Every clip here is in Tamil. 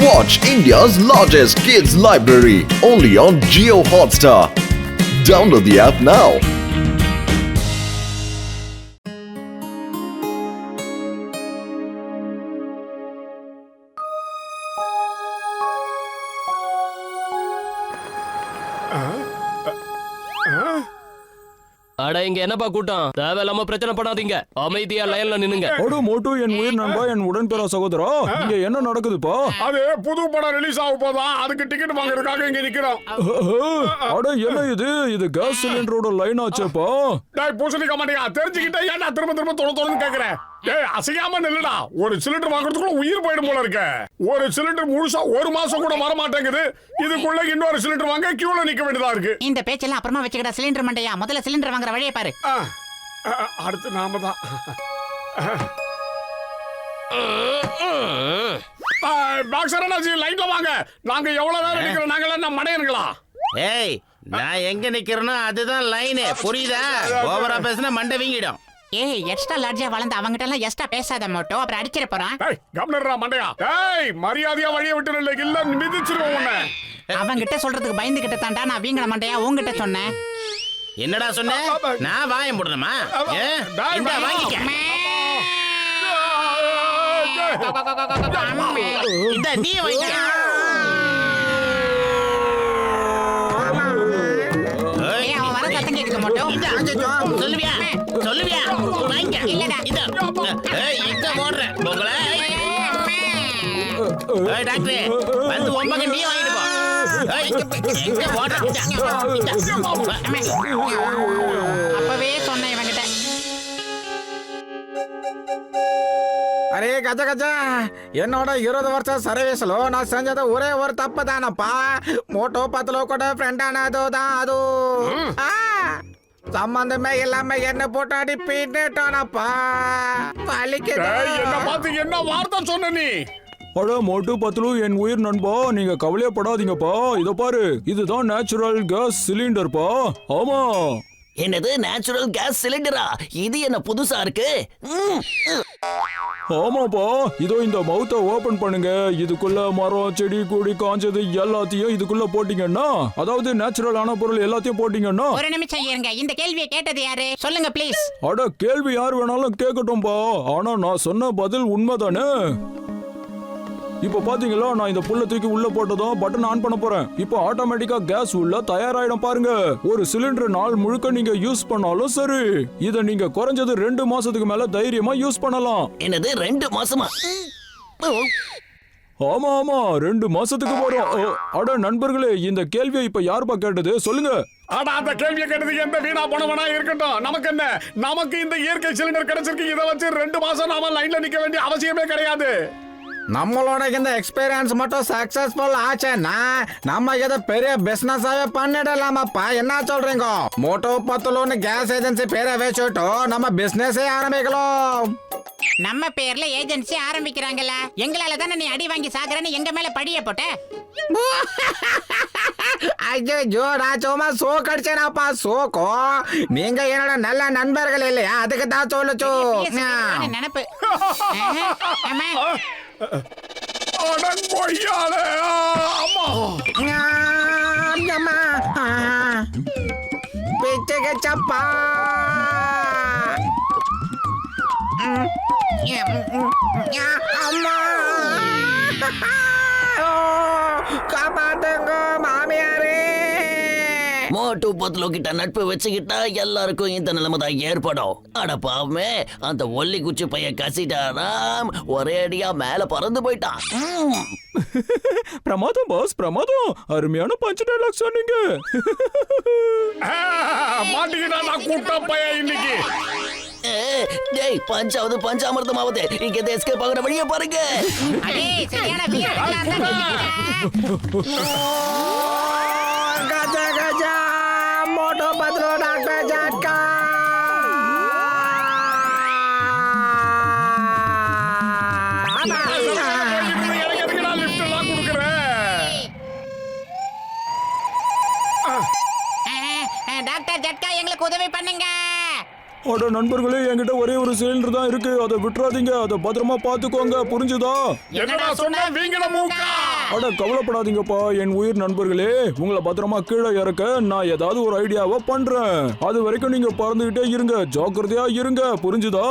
Watch India's largest kids library only on Jio Hotstar. Download the app now. அட இங்க என்னப்பா கூட்டம்? தேவையில்லாம பிரச்சனை பண்ணாதீங்க. அமைதியா லைன்ல நின்னுங்க. அடு மோட்டு, என் உயிர் நண்பா, என் உடன்பிற சகோதரா, இங்க என்ன நடக்குதுப்பா? அது புது படம் ரிலீஸ் ஆக போதா, அதுக்கு டிக்கெட் வாங்குறதுக்காக இங்க நிக்கிறோம். அட என்ன இது கேஸ் சிலிண்டரோட லைன் ஆச்சேப்பா. டேய் பூசணிக்க மாட்டியா, தெரிஞ்சுக்கிட்டே ஏன்டா திரும்ப திரும்ப தொடர்ந்து கேக்குறேன்? டேய் அசையாம நில்லுடா, ஒரு சிலிண்டர் வாங்குறதுக்குள்ள உயிர் போயிடும் போல இருக்க. ஒரு சிலிண்டர் முழுசா ஒரு மாசம் கூட வர மாட்டேங்குது, இதுக்குள்ள இன்னொரு சிலிண்டர் வாங்க கியூல நிக்க வேண்டியதா இருக்கு. இந்த பேச்செல்லாம் அப்புறமா வச்சுக்கிட சிலிண்டர் மண்டையா, முதல்ல சிலிண்டர் வாங்குற வழியை பாரு. அடுத்து நாம தான். பாக்ஸரனாஜி லைன்ல வாங்க. நாங்க எவ்வளவு நேரம் நிக்கிறோம்? நாங்க எல்லாம் மடையனுங்களா? ஏய், நான் எங்க நிக்கிறேனோ அதுதான் லைன், புரியுதா? ஓவரா பேசினா மண்டை வீங்கிடும். ஏய், எக்ஸ்ட்ரா லார்ஜா வளர்ந்து அவங்கிட்ட எல்லாம் எக்ஸ்ட்ரா பேசாத மோட்டோ, அப்புறம் அடிச்சிட போறான். டேய் கம்னர்ரா மண்டையா. டேய் மரியாதையா வழியை விட்டு இல்ல, இல்ல மிதிச்சிருவோம் உன்னை. அவங்கிட்ட சொல்றதுக்கு பயந்துகிட்ட தாண்டா நான் வீங்கன மண்டையா உன்கிட்ட சொன்னேன். என்னடா சொன்ன? நான் வாயம் போடணுமா? இந்த வாங்கிக்க. இந்த நீ வாங்கிக்க. அவன் வர சத்தம் கேக்குது மோட்டோ. சொல்லுவியா சொல்லுவியா? வாங்கிக்க. இல்லடா. இத போடுறேன் உங்களை. டாக்டர் வந்து ஒம்பங்க நீ வாங்கிட்டு போ. அப்பவே சொன்னேன் இவங்கிட்ட. அரே கஜ கஜா, என்னோட 20 வருஷம் சர்வீஸ்ல நான் செஞ்சது ஒரே ஒரு தப்பு தானப்பா. மோட்டோ பத்துல கூட ஃப்ரெண்ட் ஆனதோ தான் அது. சம்பந்தமே இல்லாம என்ன போட்டு அடி பின்னேட்டானப்பா. என்ன பார்த்து என்ன வார்த்தை சொன்ன நீ? அட மோட்டு பத்லு, என் உயிர் நண்பா, நீங்க கவலையப்படாதீங்கப்பா. இத பாரு, இதுதான் நேச்சுரல் கேஸ் சிலிண்டர்ப்பா. ஆமா. என்னது நேச்சுரல் கேஸ் சிலிண்டரா? இது என்ன புதுசா இருக்கு? ஆமாப்பா, இதோ இந்த மவுத்தை ஓபன் பண்ணுங்க. இதுக்குள்ள மரம், செடி, கொடி, காஞ்சது எல்லாத்தையும் இதுக்குள்ள போட்டீங்கன்னா, அதாவது நேச்சுரலான பொருள் எல்லாத்தையும் போட்டீங்கன்னா. ஒரு நிமிஷம் இருங்க, இந்த கேள்வியை கேட்டது யாரு? சொல்லுங்க ப்ளீஸ். அட கேள்வி யார் வேணாலும் கேட்கட்டும்பா, ஆனா நான் சொன்ன பதில் உண்மைதானே. இப்ப பாத்தீங்களா, நான் இந்த புல்ல தூக்கி உள்ள போட்டதும் பட்டன் ஆன் பண்ண போறேன். இப்போ ஆட்டோமேட்டிக்கா கேஸ் உள்ள தயாராயிடும் பாருங்க. ஒரு சிலிண்டர் நாள் முழுக்க நீங்க யூஸ் பண்ணாலும் சரி, இத நீங்க குறைஞ்சது 2 மாசத்துக்கு மேல தைரியமா யூஸ் பண்ணலாம். என்னது 2 மாசமா? ஆமா ஆமா, 2 மாசத்துக்கு போறோம். அட நண்பர்களே, இந்த கேள்வியை இப்ப யாருப்பா கேட்டது சொல்லுங்க. ஆனா அந்த கேள்வியை கேட்டது எந்த வீணா போனவனா இருக்கட்டும், நமக்கு என்ன? நமக்கு இந்த இயற்கை சிலிண்டர் கிடைச்சிருக்கு. இதை வச்சு 2 மாசம் நாம லைன்ல நிக்க வேண்டிய அவசியமே கிடையாது. நம்மளோட இந்த எக்ஸ்பீரியன்ஸ் மட்டும் சக்சஸ்ஃபுல் ஆச்சுன்னா நம்ம இதை பெரிய பிசினஸாவே பண்ணிடலாமாப்பா. என்ன சொல்றீங்க? மோட்டோ பத்துலோன்னு கேஸ் ஏஜென்சி பேரை வச்சுட்டு நம்ம பிசினஸே ஆரம்பிக்கலாம். நம்ம பேர்ல ஏஜென்சி ஆரம்பிக்கிறாங்கல்ல, எங்களால தானே நீ அடி வாங்கி சாகுறன்னு எங்க மேல படிய போட்ட. ஐயோ, நான் சும்மா சோ கடிச்சேனாப்பா. சோக்கோ, நீங்க என்னோட நல்ல நண்பர்கள் இல்லையா, அதுக்கு தான் சொல்லுச்சு நினைப்பு. பிச்சப்பா. அம்மா காப்பாத்துங்க மாமியாரே. மோட்டு பத்லு கிட்ட நட்பு வச்சுக்கிட்டா எல்லாருக்கும் இந்த நிலைமை தான் ஏற்படும். அட பாவமே, அந்த ஒல்லி குச்சி பையன் கசிட்டாராம், ஒரே அடியா மேல பறந்து போயிட்டான். பிரமாதம் பாஸ், பிரமாதம். அருமையான பஞ்ச் டைலாக் சொன்னீங்க. மாட்டிக்கிட்டா நான் கூட்ட பையன் இன்னைக்கு. டேய் பஞ்சாவது பஞ்சாமிர்தமாவது, இங்க எஸ்கேப் ஆகுற வழியை பாருங்க. கஜா கஜா, மோட்டோ பத்லு டாக்டர் ஜட்கா. டாக்டர் ஜட்கா, எங்களுக்கு உதவி பண்ணுங்க. அட நண்பர்களே, என்கிட்ட ஒரே ஒரு சிலிண்டர் தான் இருக்கு. அதை விட்டுறாதீங்க. அதை பத்திரமா பாத்துக்கோங்க, புரிஞ்சுதா? என்னடா சொன்ன வீங்கட மூக்கா? அட கவலைப்படாதீங்கப்பா என் உயிர் நண்பர்களே, உங்களை பத்திரமா கீழே இறக்க நான் ஏதாவது ஒரு ஐடியாவை பண்றேன். அது வரைக்கும் நீங்க பறந்துகிட்டே இருங்க, ஜாக்கிரதையா இருங்க, புரிஞ்சுதா?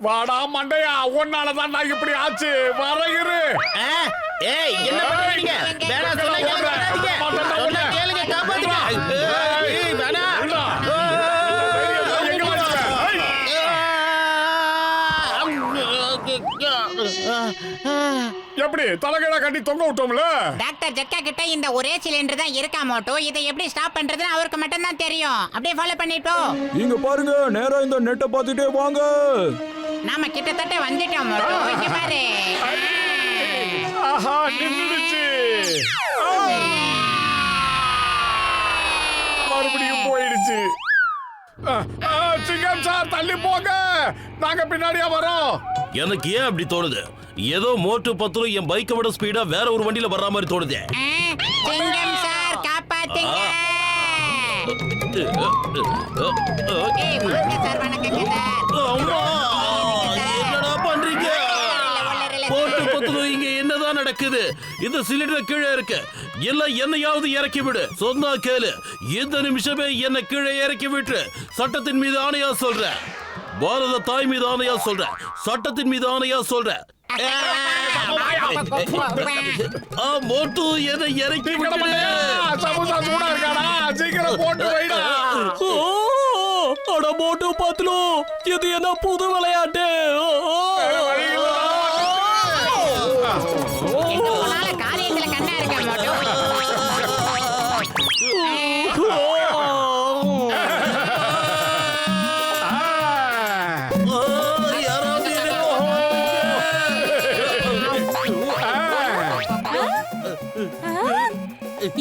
வாடா மண்டையா, உன்னாலதான் நான் இப்படி ஆச்சு. வரையிரு. ஏய் என்ன பண்றீங்க? வேணாம் சொன்னா கேளுங்க. சொன்னா கேளுங்க, காப்பாத்துங்க. ஏய் வேணாம். எப்படி தலைகீழா கட்டி தொங்க விட்டோம்ல? டாக்டர் ஜட்கா கிட்ட இந்த ஒரே சிலிண்டர் தான் இருக்கா மோட்டோ. இதை எப்படி ஸ்டாப் பண்றதுன்னு அவருக்கு மட்டும் தான் தெரியும். அப்படியே ஃபாலோ பண்ணிட்டோம். இங்க பாருங்க, நேரா இந்த நெட்டை பார்த்துட்டே வாங்க. நாம கிட்டத்தட்ட வந்துட்டோம் மோட்டோ. இங்க பாரு. ஆஹா, நின்னுடுச்சு. மறுபடியும் போயிடுச்சு. சிங்கம் சார், தள்ளி போங்க, நாங்க பின்னாடியா வரோம். எனக்கு ஏன் அப்படி தோணுது? ஏதோ மோட்டு பத்துரும் என் பைக்கை விட ஸ்பீடா வேற ஒரு வண்டியில வர்ற மாதிரி தோணுது. சிங்கம் சார் காப்பாத்துங்க. ஏய் வாங்க சார், வணக்கங்க சார். அம்மா, என்னடா பண்றீங்க? மோட்டு பத்துரும் இங்க என்னதான் நடக்குது? இந்த சிலிண்டர் கீழே இருக்கு. எல்லாம் என்னையாவது இறக்கி விடு. சொன்னா கேளு, இந்த நிமிஷமே என்ன கீழே இறக்கி விட்டு சட்டத்தின் மீது ஆணையா சொல்றேன். பாரத தாய் மீது ஆணையா சொல்றேன். சட்டத்தின் மீது ஆணையா சொல்றேன். மோட்டு என்னை இறக்கி விட்டு. சமோசா சூடா இருக்காடா, சீக்கிரம் போட்டு வைடா. அட மோட்டு பத்துலும், இது என்ன புது விளையாட்டு? எங்க போனாலும் காரியத்துல கண்ணா இருக்க மோட்டோ.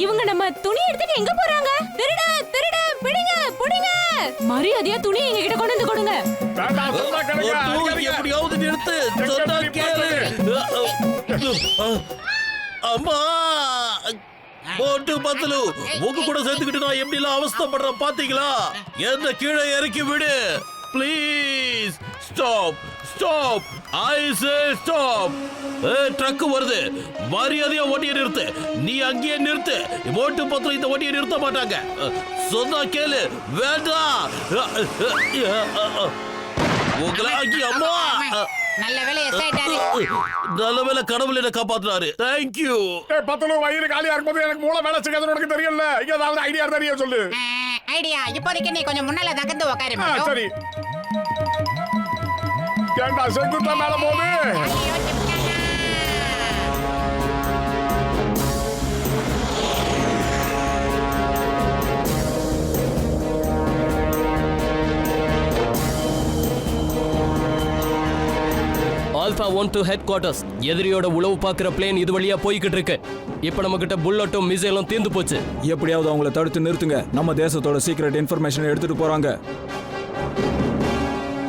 இவங்க நம்ம துணி எடுத்துட்டு எங்க போறாங்க? திருட திருட, பிடிங்க பிடிங்க. மரியாதையா துணி எங்க கிட்ட கொண்டு வந்து கொடுங்க. வேண்டாம், சொன்னா கிடையாது. மோட்டு, எப்படியாவது நிறுத்து. சொன்னா கேளு. அம்மா, மோட்டு பத்துலு, உங்க கூட சேர்த்துக்கிட்டு நான் எப்படி எல்லாம் அவஸ்தைப்படுறேன் பாத்தீங்களா? என்ன கீழே இறக்கி விடு please. Stop stop, I say stop. Truck வருது, மரியாதையா ஓட்டியை நிறுத்து. நீ அங்கேயே நிறுத்து. மோட்டு பத்துலு இந்த ஓட்டியை நிறுத்த மாட்டாங்க. சொன்னா கேளு. வேண்டாம். அம்மா, நல்ல வேலை எஸ் ஆயிட்டாரு. நல்ல வேலை கடவுள் என்ன காப்பாத்துறாரு. தேங்க்யூ. பத்தலு வயிறு காலியா இருக்கும்போது எனக்கு மூளை வேலை செய்யாதுன்னு உனக்கு தெரியல. இங்க ஏதாவது ஐடியா தெரிய சொல்லு. ஐடியா, இப்போதைக்கு நீ கொஞ்சம் முன்னால நகர்ந்து உட்காரு ஆ, மோட்டோ. சரி. ஏண்டா செங்குத்தா மேல போகுது? Alpha 1 to headquarters. எதிரியோட உளவு பார்க்குற பிளேன் இது வழியா போய்கிட்டு இருக்கு. இப்போ நம்ம கிட்ட புல்லட்டும் மிசைலும் தீர்ந்து போச்சு. எப்படியாவது அவங்கள தடுத்து நிறுத்துங்க. நம்ம தேசத்தோட சீக்ரெட் இன்ஃபர்மேஷன் எடுத்துட்டு போறாங்க.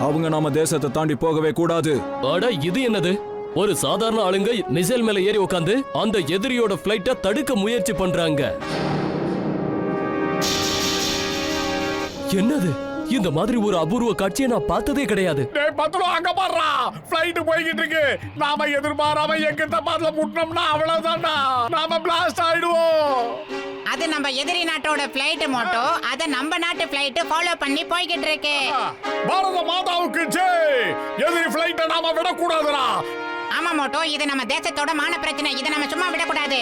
அவங்க நம்ம தேசத்தை தாண்டி போகவே கூடாது. அட இது என்னது? ஒரு சாதாரண ஆளுங்க மிசைல் மேல ஏறி உட்காந்து அந்த எதிரியோட ஃபிளைட்டை தடுக்க முயற்சி பண்றாங்க. என்னது? இந்த மாதிரி ஒரு அபூர்வ காட்சியை நான் பார்த்ததே கிடையாது. டேய் பத்தலு, அங்க பாருடா, ஃளைட் போயிட்டு இருக்கு. நாம எதிர்பாராம எங்கிட்ட பாத்துல முட்டனோம்னா அவ்வளவுதான்டா, நாம பிளாஸ்ட் ஆயிடுவோம். அது நம்ம எதிரி நாட்டோட பிளைட் மோட்டோ. அத நம்ம நாட்டு பிளைட் ஃபாலோ பண்ணி போய்கிட்டு இருக்கு. பாரத மாதாவுக்கு ஜெய். எதிரி ஃளைட்டை நாம விடக்கூடாதுடா. ஆமா மோட்டோ, இது நம்ம தேசத்தோட மான பிரச்சனை. இதை நம்ம சும்மா விடக்கூடாது.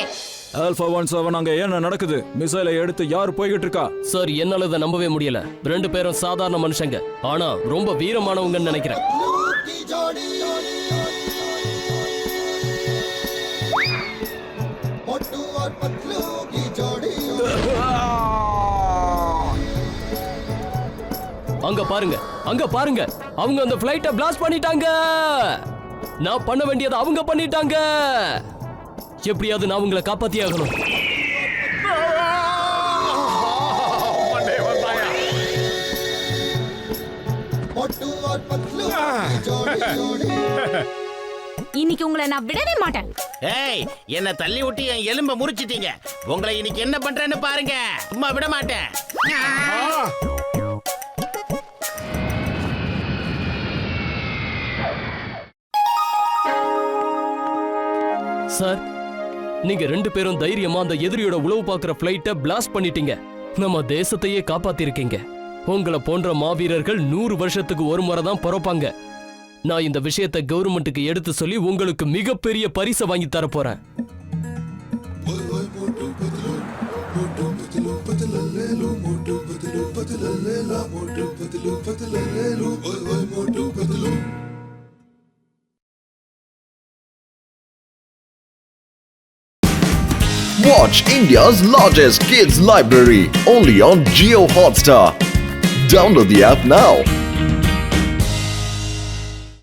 ஆல்பா 17 அங்க என்ன நடக்குது? மிசைலை எடுத்து யார் போய்கிட்டு இருக்கா? சார், என்னால இதை நம்பவே முடியல. 2 பேரும் சாதாரண மனுஷங்க, ஆனா ரொம்ப வீரமானவங்கன்னு நினைக்கிறேன். அங்க பாருங்க, அங்க பாருங்க, அவங்க அந்த ஃளைட்டை பிளாஸ்ட் பண்ணிட்டாங்க. நான் பண்ண வேண்டியதை அவங்க பண்ணிட்டாங்க. எப்படியாவது நான் உங்களை காப்பாத்தியே ஆகணும். இன்னைக்கு உங்களை நான் விடவே மாட்டேன். ஏய், என்ன தள்ளி விட்டு என் எலும்ப முறிச்சிட்டீங்க. உங்களை இன்னைக்கு என்ன பண்றேன்னு பாருங்க. சும்மா விட மாட்டேன். சார், நீங்க 2 பேரும் தைரியமா அந்த எதிரியோட உளவு பார்க்குற ஃப்ளைட்டை பிளாஸ்ட் பண்ணிட்டீங்க. நம்ம தேசத்தையே காப்பாத்திருக்கீங்க. உங்களை போன்ற மாவீரர்கள் 100 வருஷத்துக்கு ஒரு முறை தான் பிறப்பாங்க. நான் இந்த விஷயத்தை கவர்மெண்ட்டுக்கு எடுத்து சொல்லி உங்களுக்கு மிகப்பெரிய பரிசை வாங்கி தர போறேன். Watch India's largest kids library only on Jio Hotstar. Download the app now.